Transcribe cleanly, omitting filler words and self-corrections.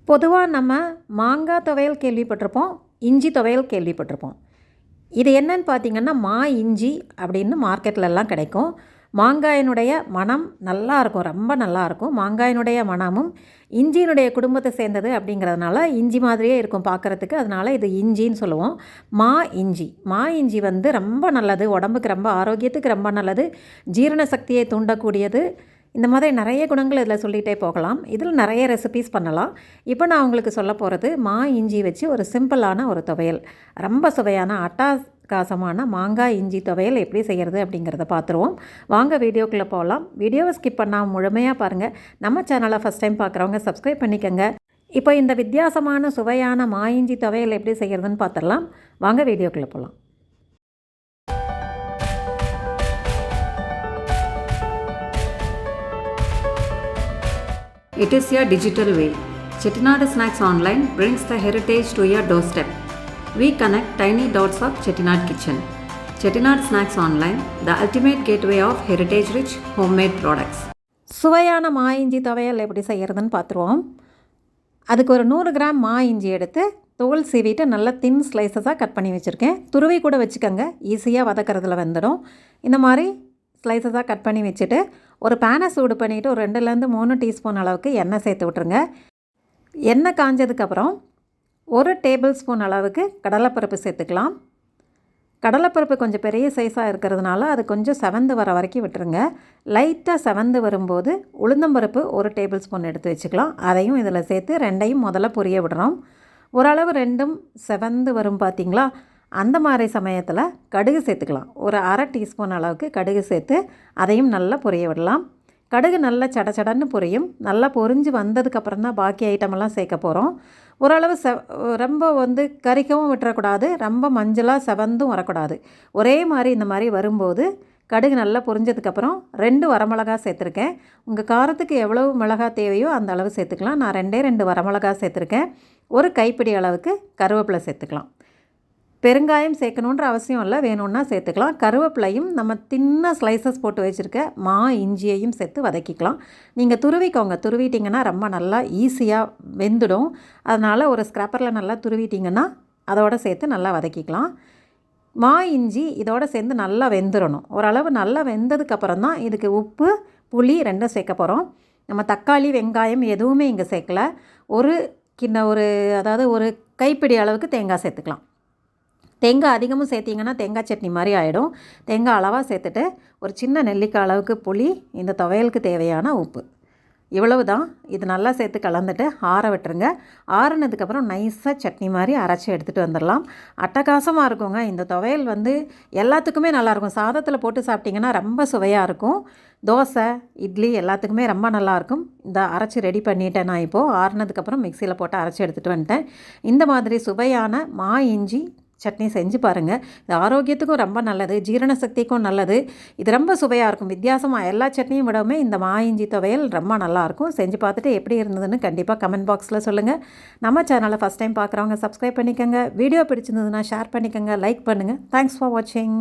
பொதுவாக நம்ம மாங்காய் துவையல் கேள்விப்பட்டிருப்போம், இஞ்சி துவையல் கேள்விப்பட்டிருப்போம். இது என்னன்னு பார்த்தீங்கன்னா இஞ்சி அப்படின்னு மார்க்கெட்லலாம் கிடைக்கும். மாங்காயினுடைய மனம் நல்லாயிருக்கும், ரொம்ப நல்லாயிருக்கும். மாங்காயினுடைய மனமும் இஞ்சியினுடைய குடும்பத்தை சேர்ந்தது அப்படிங்கிறதுனால இஞ்சி மாதிரியே இருக்கும் பார்க்குறதுக்கு. அதனால் இது இஞ்சின்னு சொல்லுவோம். இஞ்சி வந்து ரொம்ப நல்லது, உடம்புக்கு ரொம்ப ஆரோக்கியத்துக்கு ரொம்ப நல்லது, ஜீரண சக்தியை தூண்டக்கூடியது. இந்த மாதிரி நிறைய குணங்கள் இதில் சொல்லிகிட்டே போகலாம். இதில் நிறைய ரெசிபீஸ் பண்ணலாம். இப்போ நான் உங்களுக்கு சொல்ல போகிறது இஞ்சி வச்சு ஒரு சிம்பிளான ஒரு துவையல், ரொம்ப சுவையான அட்டகாசமான மாங்காய் இஞ்சி துவையல் எப்படி செய்கிறது அப்படிங்கிறத பார்த்துருவோம். வாங்க வீடியோக்குள்ளே போகலாம். வீடியோவை ஸ்கிப் பண்ணாமல் முழுமையாக பாருங்கள். நம்ம சேனலை ஃபஸ்ட் டைம் பார்க்குறவங்க சப்ஸ்கிரைப் பண்ணிக்கோங்க. இப்போ இந்த வித்தியாசமான சுவையான இஞ்சி துவையல் எப்படி செய்கிறதுன்னு பார்த்துடலாம். வாங்க வீடியோக்குள்ளே போகலாம். It is your digital way. Chettinad Snacks Online brings the heritage to your doorstep. We connect tiny dots of Chettinad Kitchen. Chettinad Snacks Online, the ultimate gateway of heritage-rich homemade products. சுவையான இஞ்சி துவையல் எப்படி செய்கிறதுன்னு பார்த்துருவோம். அதுக்கு ஒரு 100 gram இஞ்சி எடுத்து தோல் சீவிட்டு நல்லா தின் ஸ்லைசஸாக கட் பண்ணி வச்சுருக்கேன். துருவி கூட வச்சுக்கோங்க, ஈஸியாக வதக்கிறதுல வந்துடும். இந்த மாதிரி ஸ்லைசஸாக கட் பண்ணி வச்சுட்டு ஒரு பேனை சூடு பண்ணிவிட்டு ஒரு 2-3 டீஸ்பூன் அளவுக்கு எண்ணெய் சேர்த்து விட்ருங்க. எண்ணெய் காஞ்சதுக்கப்புறம் 1 டேபிள் ஸ்பூன் அளவுக்கு கடலைப்பருப்பு சேர்த்துக்கலாம். கடலைப்பருப்பு கொஞ்சம் பெரிய சைஸாக இருக்கிறதுனால அது கொஞ்சம் செவந்து வர வரைக்கும் விட்டுருங்க. லைட்டாக செவந்து வரும்போது உளுந்தம்பருப்பு 1 டேபிள் ஸ்பூன் எடுத்து வச்சுக்கலாம். அதையும் இதில் சேர்த்து ரெண்டையும் முதல்ல பொரிய விடுறோம். ஓரளவு ரெண்டும் செவந்து வரும் பார்த்திங்களா, அந்த மாதிரி சமயத்தில் கடுகு சேர்த்துக்கலாம். ஒரு அரை டீஸ்பூன் அளவுக்கு கடுகு சேர்த்து அதையும் நல்லா பொரிய விடலாம். கடுகு நல்லா சடச்சடன்னு பொரியும். நல்லா பொரிஞ்சு வந்ததுக்கப்புறம் தான் பாக்கி ஐட்டமெல்லாம் சேர்க்க போகிறோம். ஓரளவு ரொம்ப வந்து கறிக்கவும் விட்டுறக்கூடாது, ரொம்ப மஞ்சளாக செவந்தும் வரக்கூடாது. ஒரே மாதிரி இந்த மாதிரி வரும்போது கடுகு நல்லா பொரிஞ்சதுக்கப்புறம் 2 வரமிளகா சேர்த்துருக்கேன். உங்கள் காரத்துக்கு எவ்வளவு மிளகா தேவையோ அந்த அளவு சேர்த்துக்கலாம். நான் 2 வரமிளகா சேர்த்துருக்கேன். ஒரு கைப்பிடி அளவுக்கு கருவேப்பிலை சேர்த்துக்கலாம். பெருங்காயம் சேர்க்கணுன்ற அவசியம் இல்லை, வேணும்னா சேர்த்துக்கலாம். கருவேப்பிலையும் நம்ம தின்ன ஸ்லைசஸ் போட்டு வச்சுருக்க இஞ்சியையும் சேர்த்து வதக்கிக்கலாம். நீங்கள் துருவிட்டிங்கன்னா ரொம்ப நல்லா ஈஸியாக வெந்துடும். அதனால் ஒரு ஸ்க்ராப்பரில் நல்லா துருவிட்டிங்கன்னா அதோடு சேர்த்து நல்லா வதக்கிக்கலாம். இஞ்சி இதோடு சேர்ந்து நல்லா வெந்துடணும். ஓரளவு நல்லா வெந்ததுக்கப்புறம் தான் இதுக்கு உப்பு, புளி 2 சேர்க்க போகிறோம். நம்ம தக்காளி, வெங்காயம் எதுவுமே இங்கே சேர்க்கலை. ஒரு கைப்பிடி அளவுக்கு தேங்காய் சேர்த்துக்கலாம். தேங்காய் அதிகமாக சேர்த்திங்கன்னா தேங்காய் சட்னி மாதிரி ஆகிடும். தேங்காய் அளவாக சேர்த்துட்டு ஒரு சின்ன நெல்லிக்காய் அளவுக்கு புளி, இந்த துவையலுக்கு தேவையான உப்பு, இவ்வளவு தான். இது நல்லா சேர்த்து கலந்துட்டு ஆற விட்டுருங்க. ஆறுனதுக்கப்புறம் நைஸாக சட்னி மாதிரி அரைச்சி எடுத்துகிட்டு வந்துடலாம். அட்டகாசமாக இருக்குங்க. இந்த துவையல் வந்து எல்லாத்துக்குமே நல்லாயிருக்கும். சாதத்தில் போட்டு சாப்பிட்டிங்கன்னா ரொம்ப சுவையாக இருக்கும். தோசை, இட்லி எல்லாத்துக்குமே ரொம்ப நல்லாயிருக்கும். இந்த அரைச்சி ரெடி பண்ணிவிட்டேன். நான் இப்போது ஆறுனதுக்கப்புறம் மிக்சியில் போட்டு அரைச்சி எடுத்துகிட்டு வந்துட்டேன். இந்த மாதிரி சுவையான இஞ்சி சட்னி செஞ்சு பாருங்கள். இது ஆரோக்கியத்துக்கும் ரொம்ப நல்லது, ஜீரண சக்திக்கும் நல்லது. இது ரொம்ப சுவையாக இருக்கும். வித்தியாசமாக எல்லா சட்னியும் விடவுமே இந்த இஞ்சி துவையல் ரொம்ப நல்லாயிருக்கும். செஞ்சு பார்த்துட்டு எப்படி இருந்ததுன்னு கண்டிப்பாக கமெண்ட் பாக்ஸில் சொல்லுங்கள். நம்ம சேனலை ஃபஸ்ட் டைம் பார்க்குறவங்க சப்ஸ்கிரைப் பண்ணிக்கோங்க. வீடியோ பிடிச்சிருந்ததுன்னா ஷேர் பண்ணிக்கோங்க, லைக் பண்ணுங்கள். தேங்க்ஸ் ஃபார் வாட்சிங்.